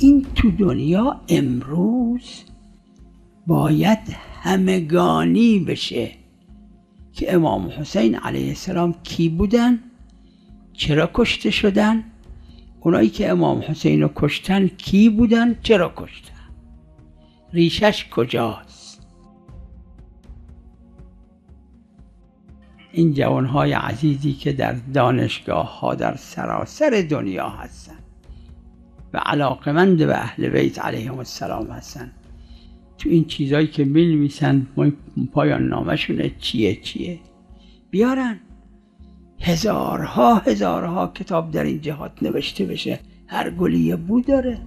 این تو دنیا امروز باید همگانی بشه که امام حسین علیه السلام کی بودن، چرا کشته شدن، اونایی که امام حسین رو کشتن کی بودن، چرا کشتن، ریشش کجاست. این جوانهای عزیزی که در دانشگاه ها در سراسر دنیا هستن و علاقمند به اهل بیت علیهم السلام هستن، تو این چیزایی که می‌نویسن پایان نامشونه چیه بیارن. هزارها کتاب در این جهات نوشته بشه، هر گلی یه بو داره.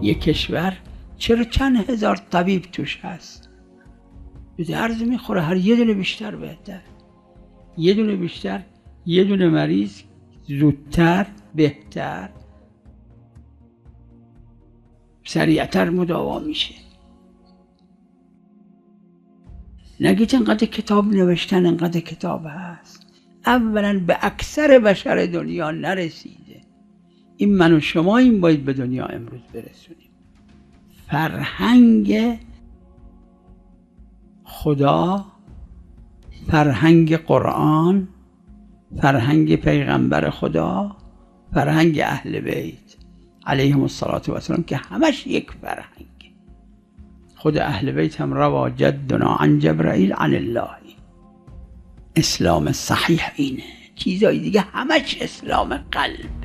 یک کشور چرا چند هزار طبیب توش هست؟ به درد میخوره هر یه دونه بیشتر بهتر، یه دونه بیشتر، یه دونه مریض زودتر بهتر سریعتر مداوا میشه. نگید انقدر کتاب نوشتن، انقدر کتاب هست، اولا به اکثر بشر دنیا نرسیده. این من و شما این باید به دنیا امروز برسونیم. فرهنگ خدا، فرهنگ قرآن، فرهنگ پیغمبر خدا، فرهنگ اهل بیت علیهم السلام که همش یک فرهنگ. خود اهل بیت هم روا جدنا عن جبرائیل عن الله. اسلام صحیح اینه، چیزای دیگه همش اسلام قلب.